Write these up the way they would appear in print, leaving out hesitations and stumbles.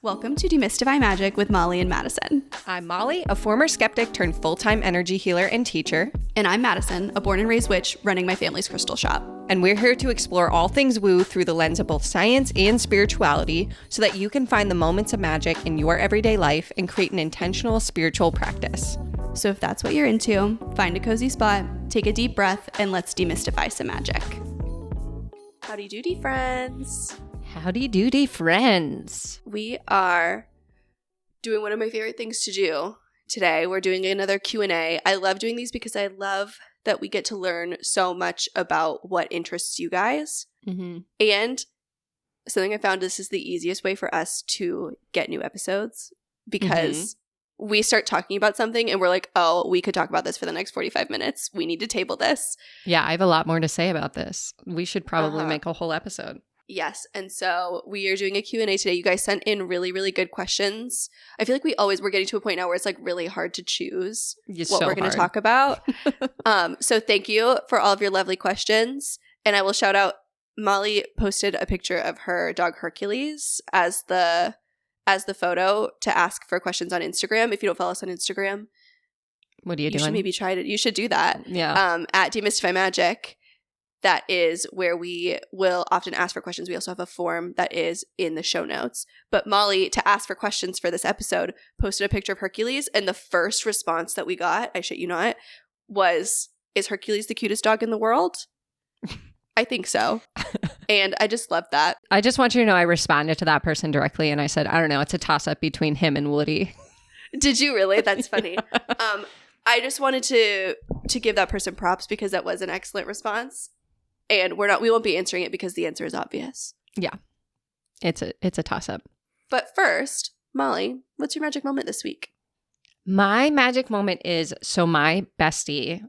Welcome to Demystify Magic with Molly and Madison. I'm Molly, a former skeptic turned full-time energy healer and teacher. And I'm Madison, a born and raised witch running my family's crystal shop. And we're here to explore all things woo through the lens of both science and spirituality so that you can find the moments of magic in your everyday life and create an intentional spiritual practice. So if that's what you're into, find a cozy spot, take a deep breath, and let's demystify some magic. Howdy doody, friends. Howdy doody, friends. We are doing one of my favorite things to do today. We're doing another Q&A. I love doing these because I love that we get to learn so much about what interests you guys. Mm-hmm. And something I found, this is the easiest way for us to get new episodes because we start talking about something and we're like, oh, we could talk about this for the next 45 minutes. We need to table this. Yeah, I have a lot more to say about this. We should probably make a whole episode. Yes. And so we are doing a Q&A today. You guys sent in really, really good questions. I feel like we're getting to a point now where it's like really hard to choose what we're going to talk about. So thank you for all of your lovely questions. And I will shout out, Molly posted a picture of her dog Hercules as the photo to ask for questions on Instagram. If you don't follow us on Instagram, what are you doing? You should maybe try it. You should do that. Yeah. At Demystify Magic. That is where we will often ask for questions. We also have a form that is in the show notes. But Molly, to ask for questions for this episode, posted a picture of Hercules. And the first response that we got, I shit you not, was, is Hercules the cutest dog in the world? I think so. And I just love that. I just want you to know I responded to that person directly. And I said, I don't know, it's a toss-up between him and Woody. Did you really? That's funny. I just wanted to give that person props because that was an excellent response. And we won't be answering it because the answer is obvious. Yeah. It's a toss-up. But first, Molly, what's your magic moment this week? My magic moment is, so my bestie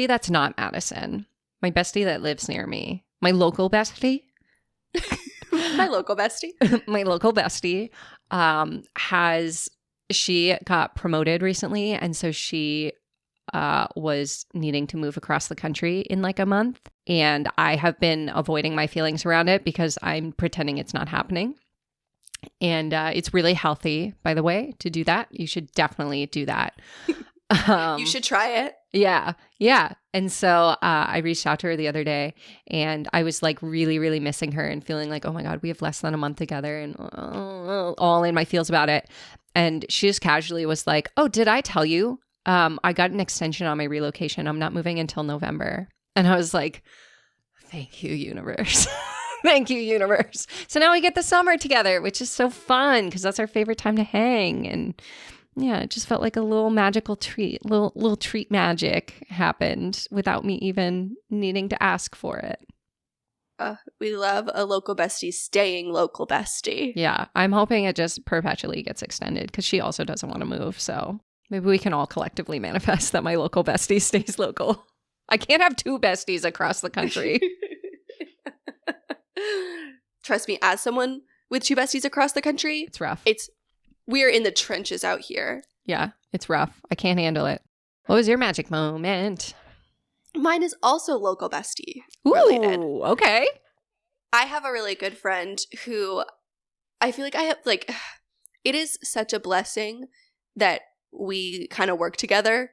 that's not Madison, my bestie that lives near me, my local bestie. My local bestie. My local bestie she got promoted recently. And so she was needing to move across the country in like a month. And I have been avoiding my feelings around it because I'm pretending it's not happening. And it's really healthy, by the way, to do that. You should definitely do that. You should try it. Yeah. Yeah. And so I reached out to her the other day and I was like really, really missing her and feeling like, oh my God, we have less than a month together and all in my feels about it. And she just casually was like, oh, did I tell you? I got an extension on my relocation. I'm not moving until November. And I was like, thank you, universe. Thank you, universe. So now we get the summer together, which is so fun because that's our favorite time to hang. And yeah, it just felt like a little magical treat, little treat magic happened without me even needing to ask for it. We love a local bestie staying local bestie. Yeah, I'm hoping it just perpetually gets extended because she also doesn't want to move. So maybe we can all collectively manifest that my local bestie stays local. I can't have two besties across the country. Trust me, as someone with two besties across the country, it's rough. We're in the trenches out here. Yeah, it's rough. I can't handle it. What was your magic moment? Mine is also local bestie related. Ooh, okay. I have a really good friend who I feel like it is such a blessing that we kind of work together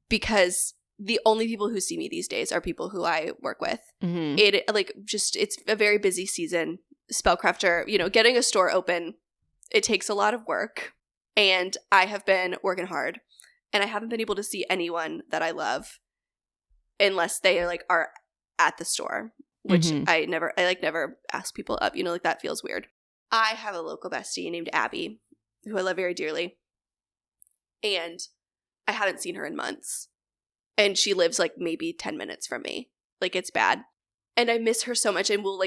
because the only people who see me these days are people who I work with. Mm-hmm. It's a very busy season. Spellcrafter, getting a store open, it takes a lot of work. And I have been working hard. And I haven't been able to see anyone that I love unless they are at the store, which I never ask people up. That feels weird. I have a local bestie named Abby, who I love very dearly. And I haven't seen her in months. And she lives maybe 10 minutes from me. It's bad. And I miss her so much. And we'll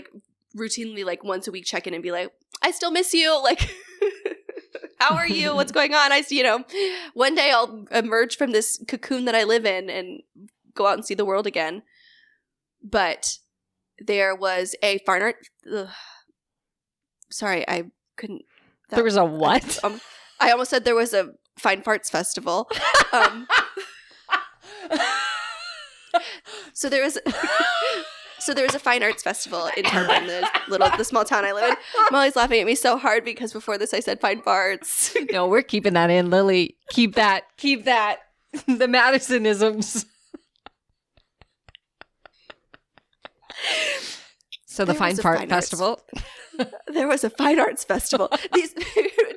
routinely once a week check in and be like, I still miss you. How are you? What's going on? One day I'll emerge from this cocoon that I live in and go out and see the world again. But there was a fine art. Sorry, I couldn't. There was a what? I almost said there was a Fine Farts Festival. So there was So there was a fine arts festival in Tarpon, the small town I live in. Molly's laughing at me so hard because before this I said fine farts. No, we're keeping that in, Lily. Keep that. The Madison-isms. So the Fine Fart Festival. There was a fine arts festival.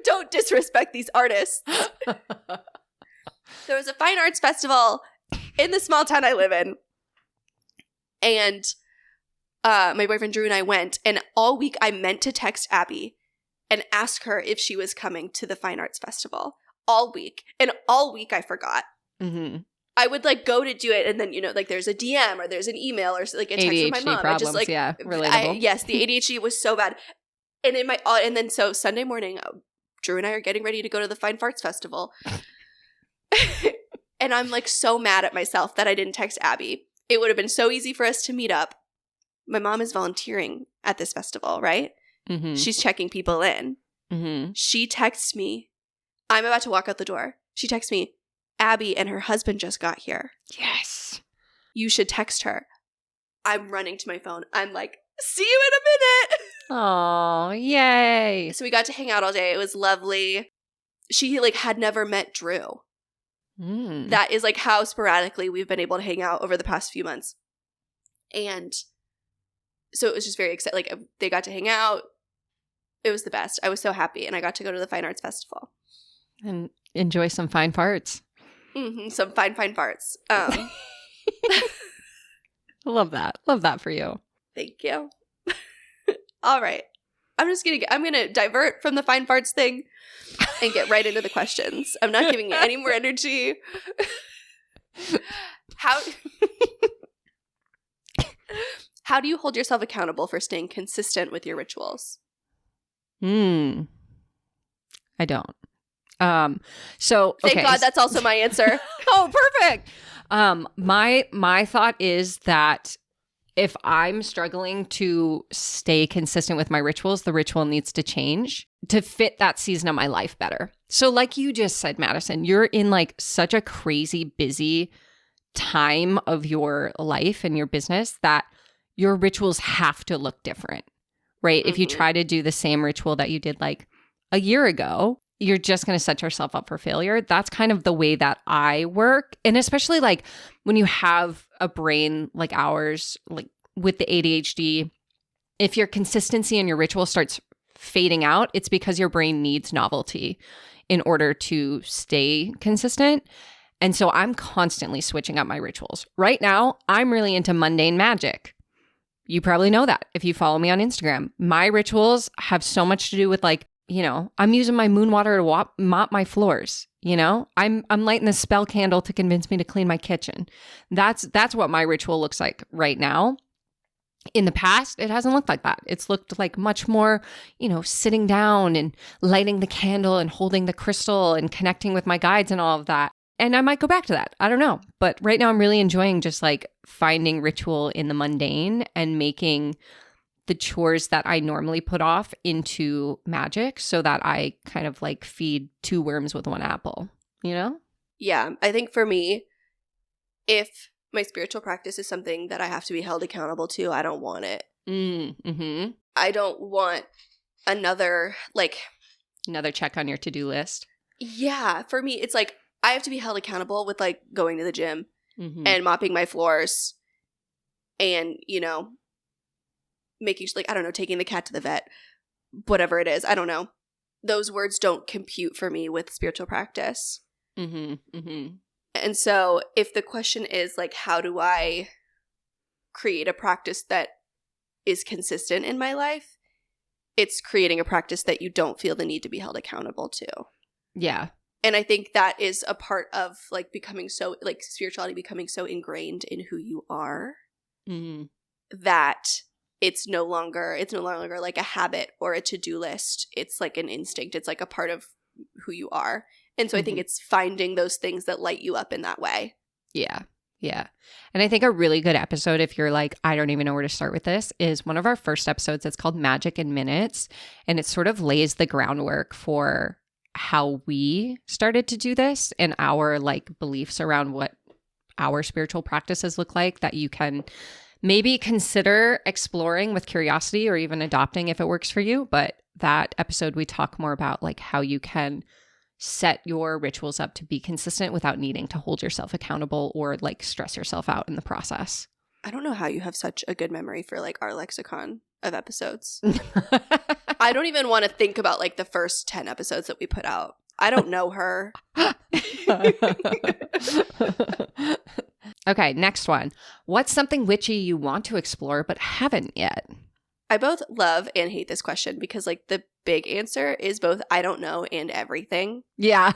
Don't disrespect these artists. There was a fine arts festival in the small town I live in. And my boyfriend Drew and I went. And all week I meant to text Abby and ask her if she was coming to the fine arts festival. All week. And all week I forgot. Mm-hmm. I would like go to do it, and then like there's a DM or there's an email or like a text ADHD from my mom. Problems, I just like relatable. Yes, the ADHD was so bad, and then so Sunday morning, Drew and I are getting ready to go to the Fine Farts Festival, and I'm like so mad at myself that I didn't text Abby. It would have been so easy for us to meet up. My mom is volunteering at this festival, right? Mm-hmm. She's checking people in. Mm-hmm. She texts me. I'm about to walk out the door. She texts me, Abby and her husband just got here. Yes. You should text her. I'm running to my phone. I'm like, see you in a minute. Oh, yay. So we got to hang out all day. It was lovely. She like had never met Drew. Mm. That is like how sporadically we've been able to hang out over the past few months. And so it was just very exciting. Like they got to hang out. It was the best. I was so happy. And I got to go to the Fine Arts Festival. And enjoy some fine farts. Mm-hmm, some fine farts. Love that. Love that for you. Thank you. All right. I'm gonna divert from the fine farts thing and get right into the questions. I'm not giving you any more energy. How do you hold yourself accountable for staying consistent with your rituals? I don't. So thank God that's also my answer. Oh, perfect. My thought is that if I'm struggling to stay consistent with my rituals, the ritual needs to change to fit that season of my life better. So like you just said, Madison, you're in like such a crazy busy time of your life and your business that your rituals have to look different, right? Mm-hmm. If you try to do the same ritual that you did like a year ago, you're just going to set yourself up for failure. That's kind of the way that I work. And especially like when you have a brain like ours, like with the ADHD, if your consistency and your ritual starts fading out, it's because your brain needs novelty in order to stay consistent. And so I'm constantly switching up my rituals. Right now, I'm really into mundane magic. You probably know that if you follow me on Instagram. My rituals have so much to do with like, I'm using my moon water to mop my floors. I'm lighting the spell candle to convince me to clean my kitchen. That's what my ritual looks like right now. In the past, it hasn't looked like that. It's looked like much more, sitting down and lighting the candle and holding the crystal and connecting with my guides and all of that. And I might go back to that. I don't know. But right now I'm really enjoying just like finding ritual in the mundane and making the chores that I normally put off into magic so that I kind of like feed two worms with one apple, Yeah. I think for me, if my spiritual practice is something that I have to be held accountable to, I don't want it. Mm-hmm. I don't want another check on your to-do list. Yeah. For me, it's like I have to be held accountable with like going to the gym and mopping my floors and, making like, I don't know, taking the cat to the vet, whatever it is. I don't know. Those words don't compute for me with spiritual practice. Mm-hmm. Mm-hmm. And so if the question is like, how do I create a practice that is consistent in my life? It's creating a practice that you don't feel the need to be held accountable to. Yeah. And I think that is a part of like becoming so like spirituality becoming so ingrained in who you are that it's no longer like a habit or a to-do list. It's like an instinct. It's like a part of who you are. And so I think it's finding those things that light you up in that way. Yeah. Yeah. And I think a really good episode, if you're like, I don't even know where to start with this, is one of our first episodes. It's called Magic in Minutes. And it sort of lays the groundwork for how we started to do this and our like beliefs around what our spiritual practices look like that you can maybe consider exploring with curiosity or even adopting if it works for you. But that episode, we talk more about like how you can set your rituals up to be consistent without needing to hold yourself accountable or like stress yourself out in the process. I don't know how you have such a good memory for like our lexicon of episodes. I don't even want to think about like the first 10 episodes that we put out. I don't know her. Okay, next one. What's something witchy you want to explore but haven't yet? I both love and hate this question because like the big answer is both I don't know and everything. Yeah.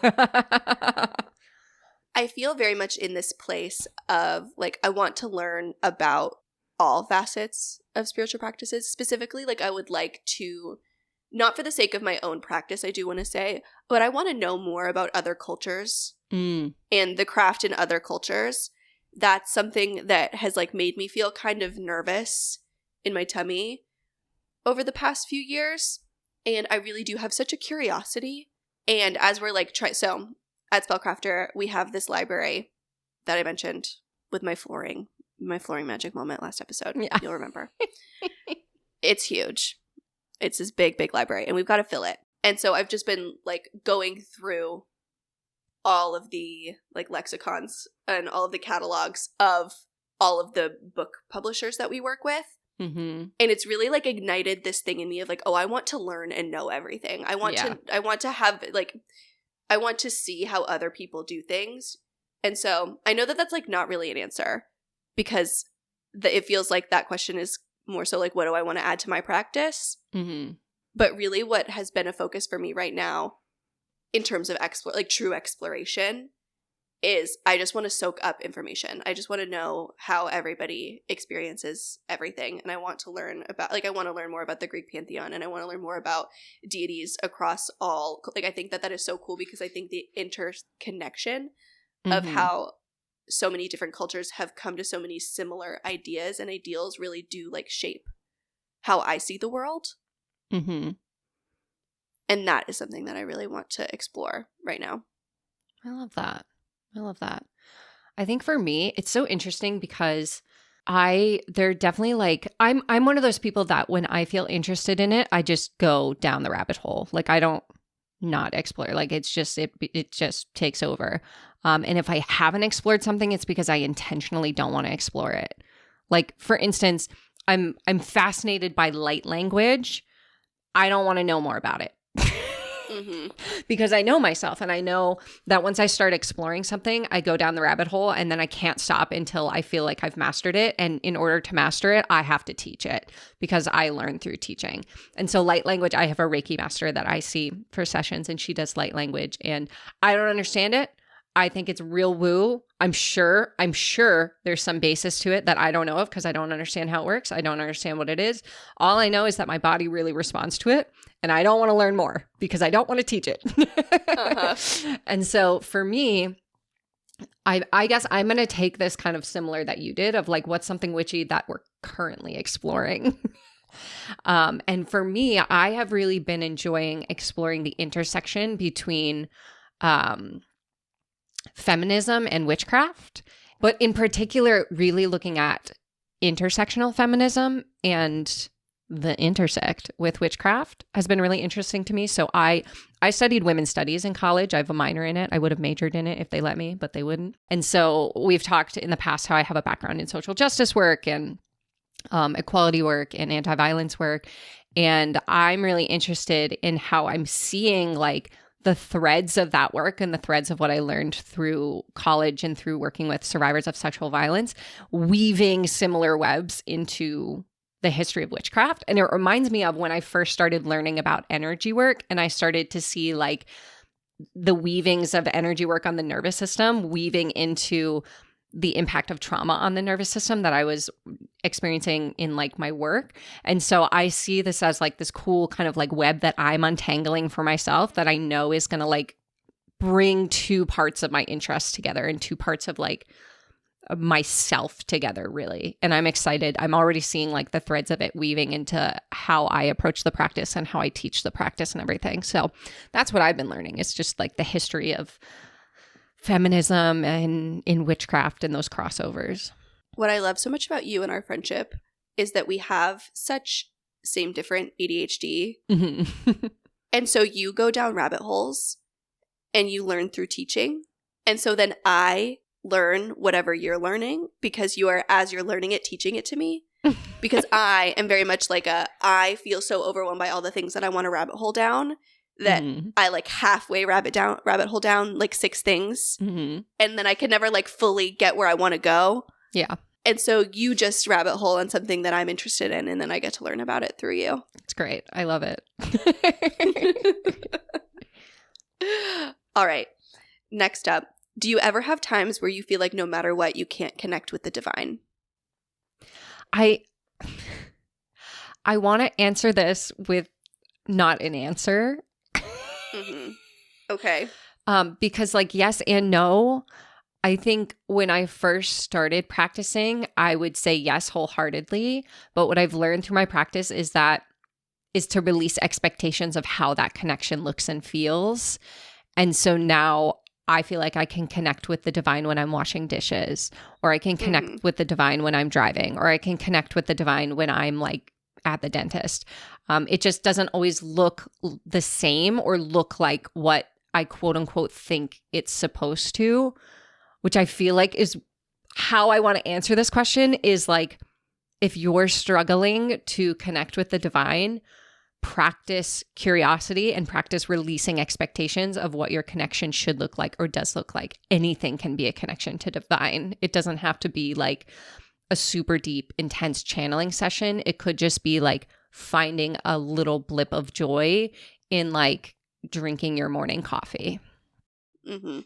I feel very much in this place of like I want to learn about all facets of spiritual practices. Specifically, like I would like to, not for the sake of my own practice, I do want to say, but I want to know more about other cultures and the craft in other cultures. That's something that has like made me feel kind of nervous in my tummy over the past few years. And I really do have such a curiosity. And as we're like so at Spellcrafter, we have this library that I mentioned with my flooring magic moment last episode. Yeah. You'll remember. It's huge. It's this big, big library, and we've got to fill it. And so I've just been like going through all of the like lexicons and all of the catalogs of all of the book publishers that we work with. Mm-hmm. And it's really like ignited this thing in me of like, oh, I want to learn and know everything. I want to have like, I want to see how other people do things. And so I know that that's like not really an answer because it feels like that question is more so like, what do I want to add to my practice? Mm-hmm. But really what has been a focus for me right now in terms of true exploration is I just want to soak up information. I just want to know how everybody experiences everything. And I want to learn about, like, I want to learn more about the Greek pantheon, and I want to learn more about deities across all, like, I think that is so cool because I think the interconnection of how so many different cultures have come to so many similar ideas and ideals really do, like, shape how I see the world. Mm-hmm. And that is something that I really want to explore right now. I love that. I love that. I think for me, it's so interesting because they're definitely like, I'm one of those people that when I feel interested in it, I just go down the rabbit hole. Like I don't not explore. Like it's just, it just takes over. And if I haven't explored something, it's because I intentionally don't want to explore it. Like for instance, I'm fascinated by light language. I don't want to know more about it. Mm-hmm. Because I know myself and I know that once I start exploring something, I go down the rabbit hole and then I can't stop until I feel like I've mastered it. And in order to master it, I have to teach it because I learn through teaching. And so light language, I have a Reiki master that I see for sessions and she does light language and I don't understand it. I think it's real woo. I'm sure there's some basis to it that I don't know of because I don't understand how it works. I don't understand what it is. All I know is that my body really responds to it and I don't want to learn more because I don't want to teach it. Uh-huh. And so for me, I guess I'm going to take this kind of similar that you did of like, what's something witchy that we're currently exploring? And for me, I have really been enjoying exploring the intersection between feminism and witchcraft, but in particular, really looking at intersectional feminism and the intersect with witchcraft has been really interesting to me. So I studied women's studies in college. I have a minor in it. I would have majored in it if they let me, but they wouldn't. And so we've talked in the past how I have a background in social justice work and equality work and anti-violence work. And I'm really interested in how I'm seeing like the threads of that work and the threads of what I learned through college and through working with survivors of sexual violence, weaving similar webs into the history of witchcraft. And it reminds me of when I first started learning about energy work and I started to see like the weavings of energy work on the nervous system weaving into the impact of trauma on the nervous system that I was experiencing in like my work. And so I see this as like this cool kind of like web that I'm untangling for myself that I know is going to like bring two parts of my interests together and two parts of like myself together really. And I'm excited. I'm already seeing like the threads of it weaving into how I approach the practice and how I teach the practice and everything. So that's what I've been learning. It's just like the history of feminism and in witchcraft and those crossovers. What I love so much about you and our friendship is that we have such same different ADHD. Mm-hmm. And so you go down rabbit holes and you learn through teaching. And so then I learn whatever you're learning because you are, as you're learning it, teaching it to me. Because I am very much like I feel so overwhelmed by all the things that I want to rabbit hole down that I like halfway rabbit hole down like 6 things. Mm-hmm. And then I can never like fully get where I want to go. Yeah. And so you just rabbit hole on something that I'm interested in, and then I get to learn about it through you. It's great. I love it. All right. Next up, do you ever have times where you feel like no matter what, you can't connect with the divine? I want to answer this with not an answer. Mm-hmm. Okay. Because like yes and no. I think when I first started practicing, I would say yes wholeheartedly. But what I've learned through my practice is to release expectations of how that connection looks and feels. And so now I feel like I can connect with the divine when I'm washing dishes, or I can connect with the divine when I'm driving, or I can connect with the divine when I'm like at the dentist. It just doesn't always look the same or look like what I quote unquote think it's supposed to. Which I feel like is how I want to answer this question is like, if you're struggling to connect with the divine, practice curiosity and practice releasing expectations of what your connection should look like or does look like. Anything can be a connection to divine. It doesn't have to be like a super deep, intense channeling session. It could just be like finding a little blip of joy in like drinking your morning coffee. Mm-hmm.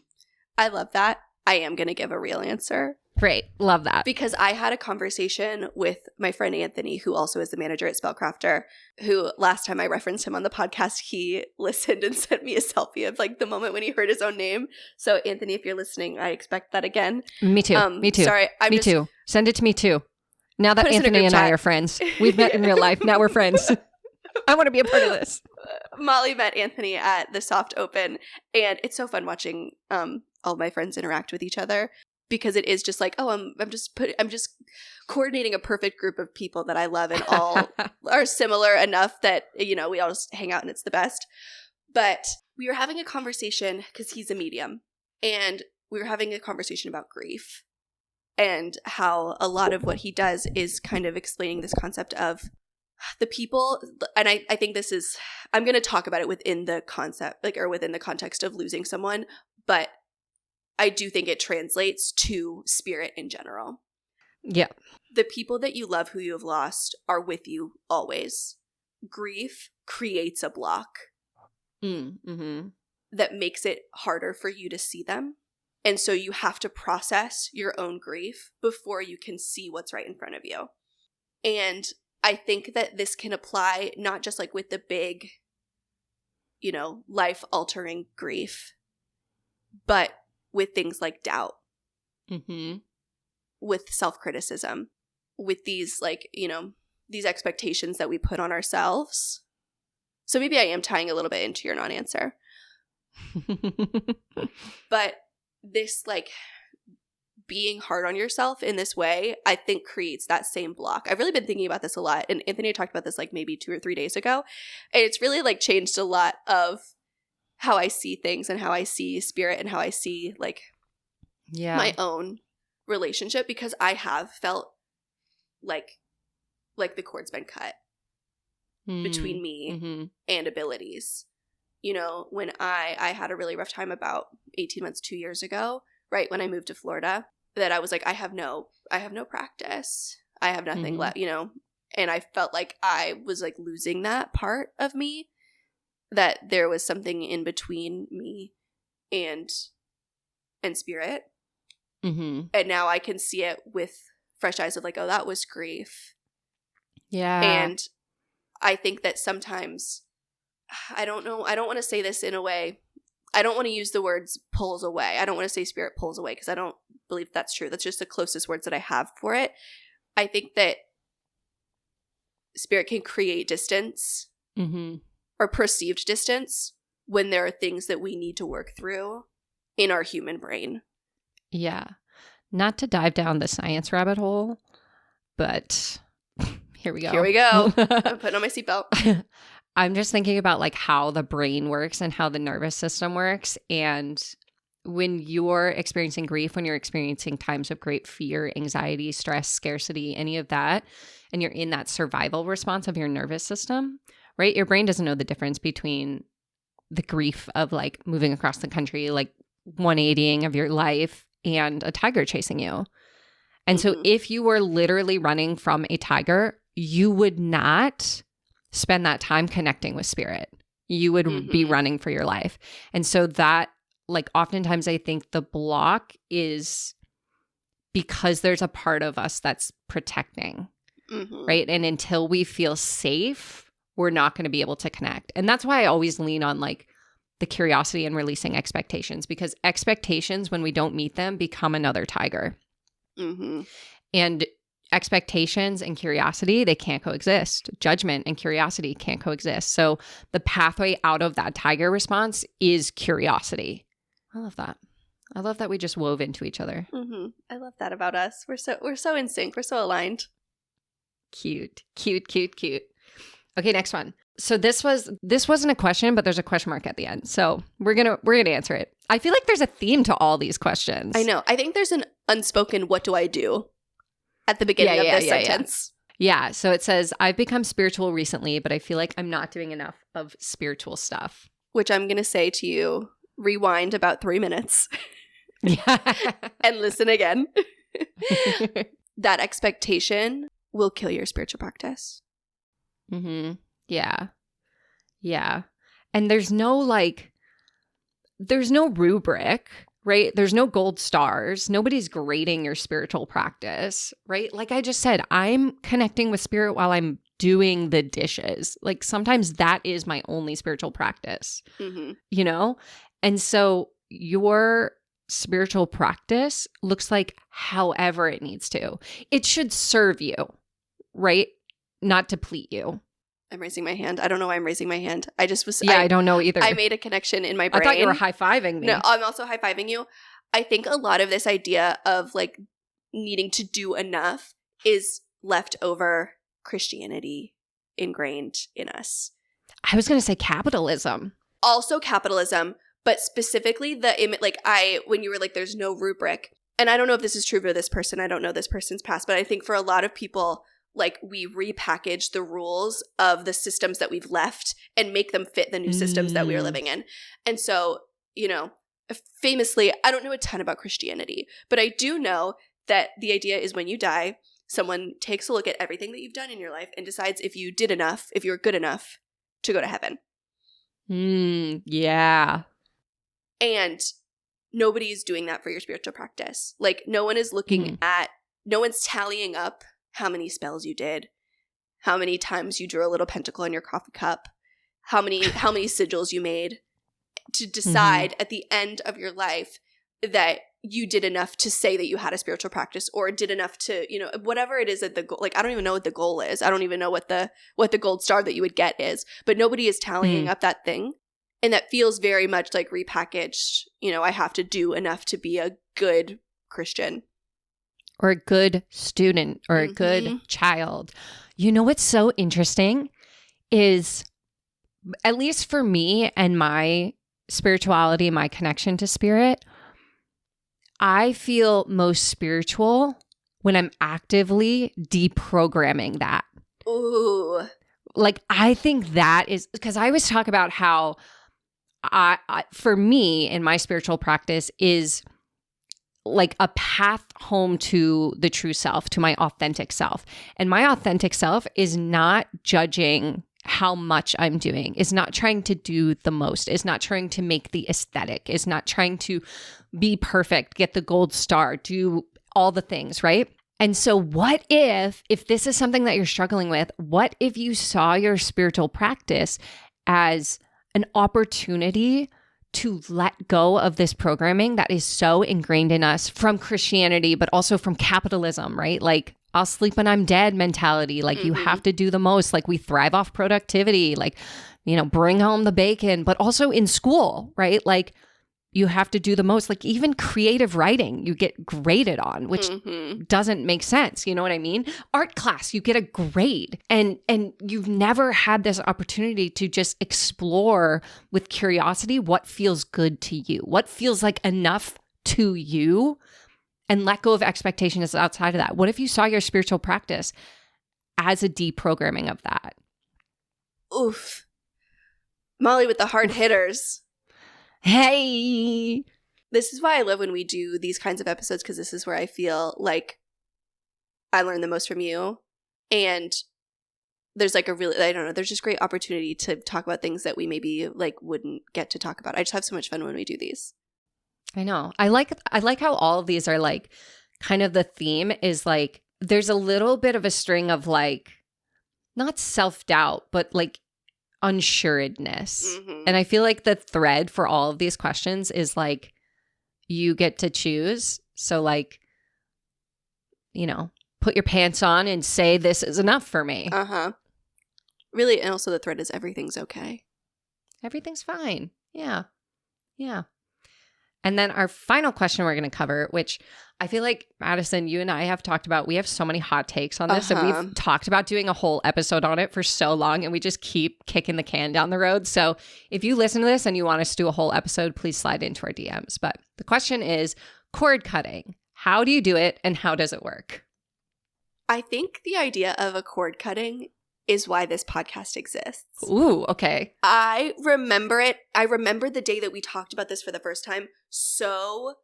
I love that. I am going to give a real answer. Great. Love that. Because I had a conversation with my friend Anthony, who also is the manager at Spellcrafter, who last time I referenced him on the podcast, he listened and sent me a selfie of like the moment when he heard his own name. So Anthony, if you're listening, I expect that again. Me too. Me too. Sorry. Me too. Send it to me too. Now that Anthony and I are friends, we've met in real life. Now we're friends. I want to be a part of this. Molly met Anthony at the Soft Open, and it's so fun watching all my friends interact with each other, because it is just like, oh, I'm just coordinating a perfect group of people that I love, and all are similar enough that, you know, we all just hang out and it's the best. But we were having a conversation because he's a medium, and we were having a conversation about grief and how a lot of what he does is kind of explaining this concept of the people, and I think this is, I'm going to talk about it within the concept, like, or within the context of losing someone, but I do think it translates to spirit in general. Yeah. The people that you love who you have lost are with you always. Grief creates a block that makes it harder for you to see them. And so you have to process your own grief before you can see what's right in front of you. And I think that this can apply not just like with the big, you know, life-altering grief, but with things like doubt, with self-criticism, with these like, you know, these expectations that we put on ourselves. So maybe I am tying a little bit into your non-answer. But this like being hard on yourself in this way, I think creates that same block. I've really been thinking about this a lot. And Anthony talked about this like maybe 2 or 3 days ago. And it's really like changed a lot of how I see things and how I see spirit and how I see like my own relationship, because I have felt like the cord's been cut between me and abilities. You know, when I had a really rough time about 18 months, 2 years ago, right when I moved to Florida, that I was like, I have no practice. I have nothing left, you know, and I felt like I was like losing that part of me, that there was something in between me and spirit. And now I can see it with fresh eyes of like, oh, that was grief. Yeah. And I think that sometimes, I don't know, I don't want to say this in a way, I don't want to use the words pulls away. I don't want to say spirit pulls away, because I don't believe that's true. That's just the closest words that I have for it. I think that spirit can create distance or perceived distance when there are things that we need to work through in our human brain. Yeah. not to dive down the science rabbit hole, but here we go. Here we go. I'm putting on my seatbelt. I'm just thinking about like how the brain works and how the nervous system works. And when you're experiencing grief, when you're experiencing times of great fear, anxiety, stress, scarcity, any of that, and you're in that survival response of your nervous system, right? Your brain doesn't know the difference between the grief of like moving across the country, like 180ing of your life, and a tiger chasing you. And so if you were literally running from a tiger, you would not spend that time connecting with spirit. You would be running for your life. And so that, like, oftentimes I think the block is because there's a part of us that's protecting, right? And until we feel safe, we're not going to be able to connect. And that's why I always lean on like the curiosity and releasing expectations, because expectations, when we don't meet them, become another tiger. And expectations and curiosity, they can't coexist. Judgment and curiosity can't coexist. So the pathway out of that tiger response is curiosity. I love that. I love that we just wove into each other. I love that about us. We're so in sync. We're so aligned. Cute. Okay, next one. So this wasn't a question, but there's a question mark at the end. So we're gonna answer it. I feel like there's a theme to all these questions. I know. I think there's an unspoken "what do I do" at the beginning of this sentence. Yeah. So it says, I've become spiritual recently, but I feel like I'm not doing enough of spiritual stuff. Which I'm gonna say to you, rewind about 3 minutes. And listen again. That expectation will kill your spiritual practice. Yeah. And there's no rubric, right? There's no gold stars. Nobody's grading your spiritual practice, right? Like I just said, I'm connecting with spirit while I'm doing the dishes. Like sometimes that is my only spiritual practice, you know? And so your spiritual practice looks like however it needs to. It should serve you, right? Not deplete you. I'm raising my hand. I don't know why I'm raising my hand. I just was... I don't know either. I made a connection in my brain. I thought you were high-fiving me. No, I'm also high-fiving you. I think a lot of this idea of like needing to do enough is leftover Christianity ingrained in us. I was going to say capitalism. Also capitalism, but specifically when you were like, there's no rubric. And I don't know if this is true for this person. I don't know this person's past, but I think for a lot of people, like we repackage the rules of the systems that we've left and make them fit the new systems that we are living in. And so, you know, famously, I don't know a ton about Christianity, but I do know that the idea is when you die, someone takes a look at everything that you've done in your life and decides if you did enough, if you're good enough to go to heaven. Yeah. And nobody is doing that for your spiritual practice. Like no one is looking at, no one's tallying up how many spells you did, how many times you drew a little pentacle in your coffee cup, how many sigils you made to decide at the end of your life that you did enough to say that you had a spiritual practice or did enough to, you know, whatever it is that the goal, like I don't even know what the goal is. I don't even know what the gold star that you would get is, but nobody is tallying up that thing. And that feels very much like repackaged, you know, I have to do enough to be a good Christian. Or a good student or a good child. You know what's so interesting is, at least for me and my spirituality, my connection to spirit, I feel most spiritual when I'm actively deprogramming that. Ooh. Like, I think that is, because I always talk about how I for me in my spiritual practice is like a path home to the true self, to my authentic self. And my authentic self is not judging how much I'm doing, is not trying to do the most, is not trying to make the aesthetic, is not trying to be perfect, get the gold star, do all the things, right? And so what if this is something that you're struggling with, what if you saw your spiritual practice as an opportunity to let go of this programming that is so ingrained in us from Christianity, but also from capitalism, right? Like, I'll sleep when I'm dead mentality. Like, you have to do the most. Like, we thrive off productivity. Like, you know, bring home the bacon, but also in school, right? Like, you have to do the most. Like even creative writing, you get graded on, which doesn't make sense. You know what I mean? Art class, you get a grade, and you've never had this opportunity to just explore with curiosity what feels good to you, what feels like enough to you, and let go of expectations outside of that. What if you saw your spiritual practice as a deprogramming of that? Oof. Molly with the hard hitters. Hey. This is why I love when we do these kinds of episodes, because this is where I feel like I learn the most from you. And there's like a really, I don't know, there's just great opportunity to talk about things that we maybe like wouldn't get to talk about. I just have so much fun when we do these. I know. I like how all of these are like kind of the theme is like there's a little bit of a string of like not self-doubt, but like unsuredness. And I feel like the thread for all of these questions is like you get to choose. So like, you know, put your pants on and say this is enough for me. Really, and also the thread is everything's okay. Everything's fine. Yeah. Yeah. And then our final question we're going to cover, which I feel like, Madison, you and I have talked about, we have so many hot takes on this, and we've talked about doing a whole episode on it for so long, and we just keep kicking the can down the road. So if you listen to this and you want us to do a whole episode, please slide into our DMs. But the question is cord cutting. How do you do it, and how does it work? I think the idea of a cord cutting is why this podcast exists. Ooh, okay. I remember it. I remember the day that we talked about this for the first time. So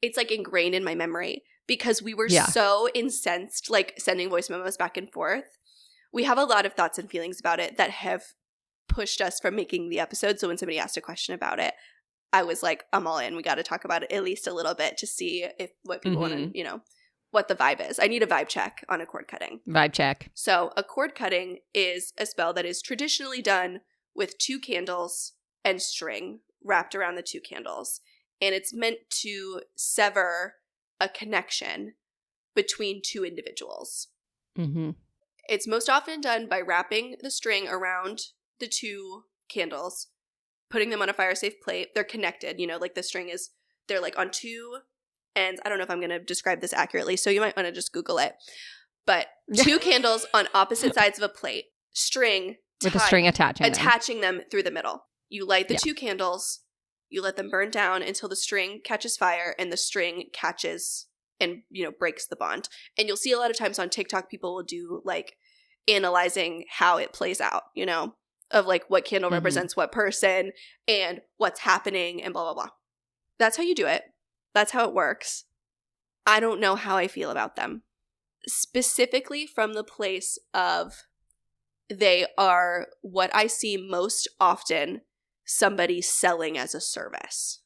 it's like ingrained in my memory because we were so incensed, like sending voice memos back and forth. We have a lot of thoughts and feelings about it that have pushed us from making the episode. So when somebody asked a question about it, I was like, I'm all in. We got to talk about it at least a little bit to see if what people want to, you know, what the vibe is. I need a vibe check on a cord cutting. Vibe check. So a cord cutting is a spell that is traditionally done with 2 candles and string wrapped around the 2 candles. And it's meant to sever a connection between 2 individuals. It's most often done by wrapping the string around the 2 candles, putting them on a fire-safe plate. They're connected, you know, like the string is, they're like on 2 ends. I don't know if I'm going to describe this accurately, so you might want to just Google it. But 2 candles on opposite sides of a plate, string with a string attaching them through the middle. You light the 2 candles, you let them burn down until the string catches fire and the string catches and, you know, breaks the bond. And you'll see a lot of times on TikTok, people will do like analyzing how it plays out, you know, of like what candle represents what person and what's happening and blah, blah, blah. That's how you do it. That's how it works. I don't know how I feel about them. Specifically from the place of they are what I see most often somebody selling as a service.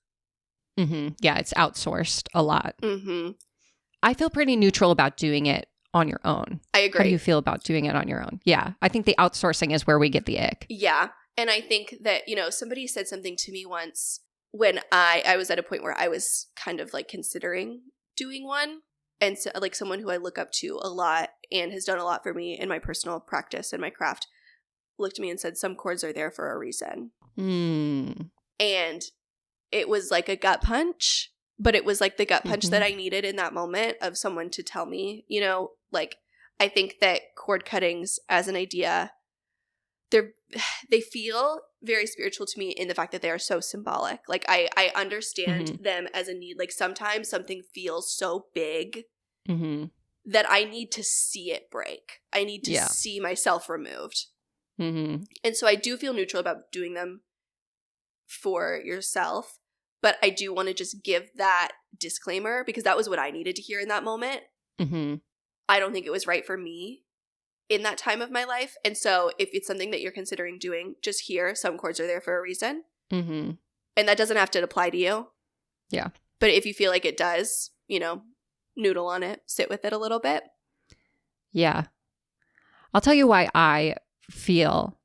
Yeah, it's outsourced a lot. I feel pretty neutral about doing it on your own. I agree. How do you feel about doing it on your own? Yeah, I think the outsourcing is where we get the ick. Yeah, and I think that, you know, somebody said something to me once when I was at a point where I was kind of like considering doing one. And so like someone who I look up to a lot and has done a lot for me in my personal practice and my craft looked at me and said, some cords are there for a reason. And it was like a gut punch, but it was like the gut punch that I needed in that moment of someone to tell me, you know, like I think that cord cuttings as an idea, they feel very spiritual to me in the fact that they are so symbolic. Like I understand them as a need. Like sometimes something feels so big that I need to see it break. I need to see myself removed. And so I do feel neutral about doing them for yourself, but I do want to just give that disclaimer because that was what I needed to hear in that moment. I don't think it was right for me in that time of my life. And so if it's something that you're considering doing, just hear some cords are there for a reason. And that doesn't have to apply to you. Yeah. But if you feel like it does, you know, noodle on it, sit with it a little bit. Yeah. I'll tell you why I feel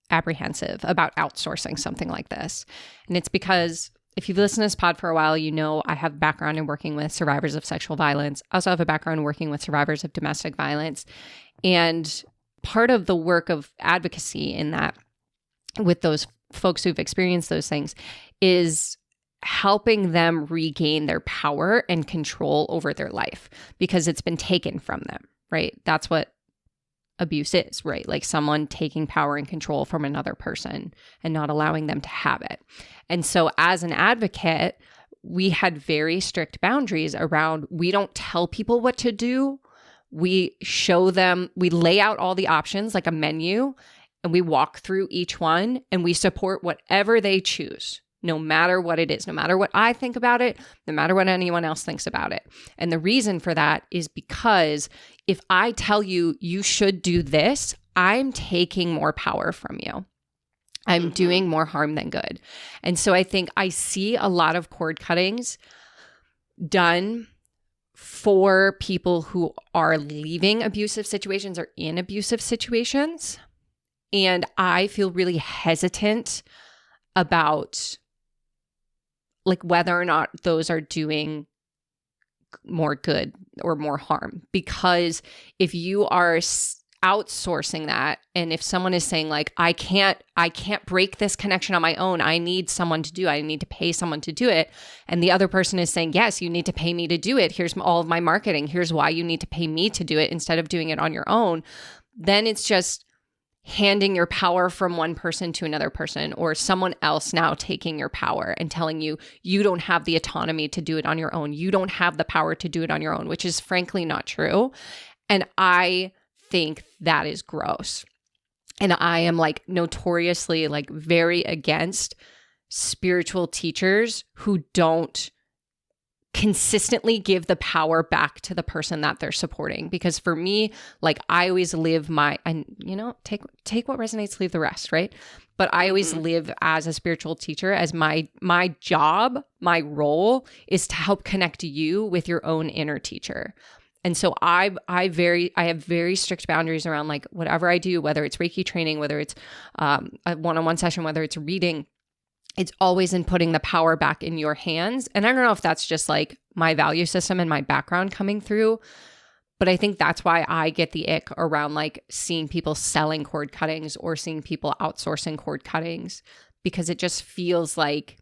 apprehensive about outsourcing something like this. And it's because if you've listened to this pod for a while, you know I have a background in working with survivors of sexual violence. I also have a background working with survivors of domestic violence. And part of the work of advocacy in that with those folks who've experienced those things is helping them regain their power and control over their life because it's been taken from them, right? That's what abuse is, right? Like someone taking power and control from another person and not allowing them to have it. And so as an advocate, we had very strict boundaries around, we don't tell people what to do. We show them, we lay out all the options like a menu, and we walk through each one and we support whatever they choose, no matter what it is, no matter what I think about it, no matter what anyone else thinks about it. And the reason for that is because if I tell you, you should do this, I'm taking more power from you. I'm doing more harm than good. And so I think I see a lot of cord cuttings done for people who are leaving abusive situations or in abusive situations. And I feel really hesitant about like whether or not those are doing more good or more harm. Because if you are outsourcing that, and if someone is saying like, I can't break this connection on my own, I need someone to do it, I need to pay someone to do it, and the other person is saying, yes, you need to pay me to do it, here's all of my marketing, here's why you need to pay me to do it instead of doing it on your own, then it's just handing your power from one person to another person, or someone else now taking your power and telling you, you don't have the autonomy to do it on your own. You don't have the power to do it on your own, which is frankly not true. And I think that is gross. And I am like notoriously like very against spiritual teachers who don't consistently give the power back to the person that they're supporting. Because for me, like I always live my, and you know, take what resonates, leave the rest, right? But I always live as a spiritual teacher as my job, my role is to help connect you with your own inner teacher. And so I have very strict boundaries around like whatever I do, whether it's Reiki training, whether it's a one-on-one session, whether it's reading, it's always in putting the power back in your hands. And I don't know if that's just like my value system and my background coming through, but I think that's why I get the ick around like seeing people selling cord cuttings or seeing people outsourcing cord cuttings, because it just feels like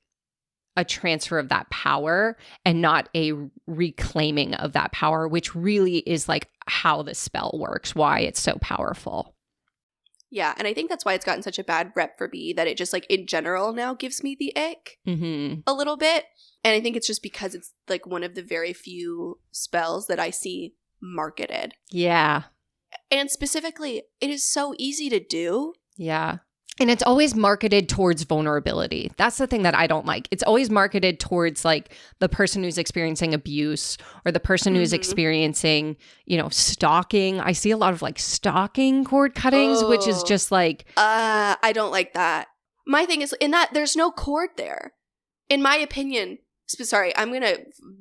a transfer of that power and not a reclaiming of that power, which really is like how the spell works, why it's so powerful. Yeah, and I think that's why it's gotten such a bad rep for me, that it just like in general now gives me the ick a little bit. And I think it's just because it's like one of the very few spells that I see marketed. Yeah. And specifically, it is so easy to do. Yeah. And it's always marketed towards vulnerability. That's the thing that I don't like. It's always marketed towards like the person who's experiencing abuse or the person who's experiencing, you know, stalking. I see a lot of like stalking cord cuttings, which is just like... I don't like that. My thing is in that there's no cord there. In my opinion, sorry,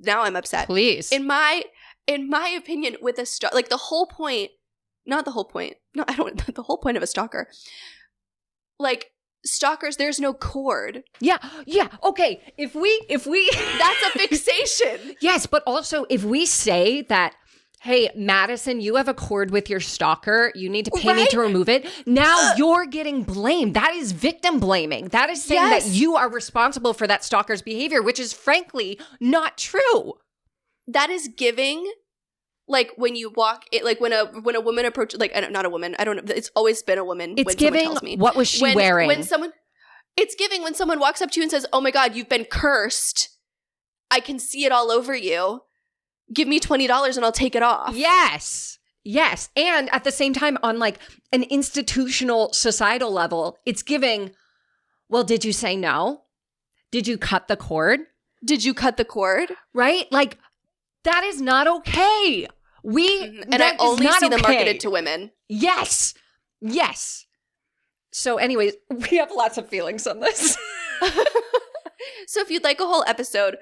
now I'm upset. Please. In my opinion, with a like the whole point, not the whole point. No, I don't, the whole point of a stalker. Like stalkers, there's no cord. Yeah. Okay. If we that's a fixation. Yes, but also if we say that, hey, Madison, you have a cord with your stalker, you need to pay me to remove it. Now you're getting blamed. That is victim blaming. That is saying that you are responsible for that stalker's behavior, which is frankly not true. That is giving. Like when you walk, like when a woman approaches, like not a woman, I don't know. It's always been a woman. It's giving. Tells me. What was she wearing? It's giving when someone walks up to you and says, "Oh my God, you've been cursed. I can see it all over you. Give me $20 and I'll take it off." Yes. And at the same time, on like an institutional societal level, it's giving. Well, did you say no? Did you cut the cord? Did you cut the cord? Right, like. That is not okay. And I only see them marketed to women. Yes. So anyways, we have lots of feelings on this. So if you'd like a whole episode,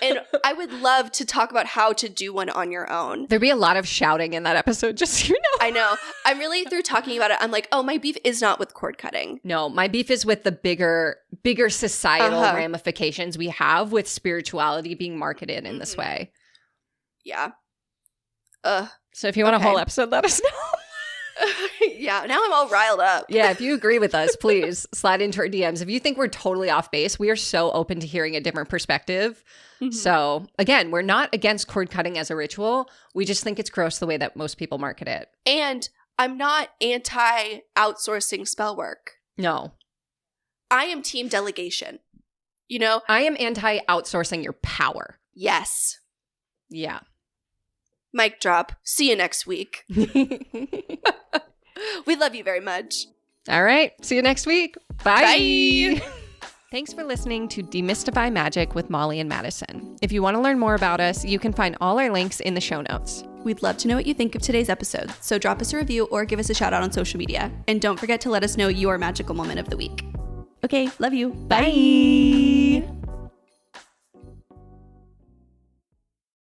and I would love to talk about how to do one on your own. There'd be a lot of shouting in that episode, just so you know. I know. I'm really, through talking about it, I'm like, oh, my beef is not with cord cutting. No, my beef is with the bigger societal ramifications we have with spirituality being marketed in this way. Yeah. So if you want a whole episode, let us know. Yeah, now I'm all riled up. Yeah, if you agree with us, please slide into our DMs. If you think we're totally off base, we are so open to hearing a different perspective. So again, we're not against cord cutting as a ritual. We just think it's gross the way that most people market it. And I'm not anti-outsourcing spell work. No. I am team delegation. You know? I am anti-outsourcing your power. Yes. Yeah. Mic drop. See you next week. We love you very much. All right. See you next week. Bye. Bye. Thanks for listening to Demystify Magic with Molly and Madison. If you want to learn more about us, you can find all our links in the show notes. We'd love to know what you think of today's episode, so drop us a review or give us a shout out on social media. And don't forget to let us know your magical moment of the week. Okay, love you. Bye.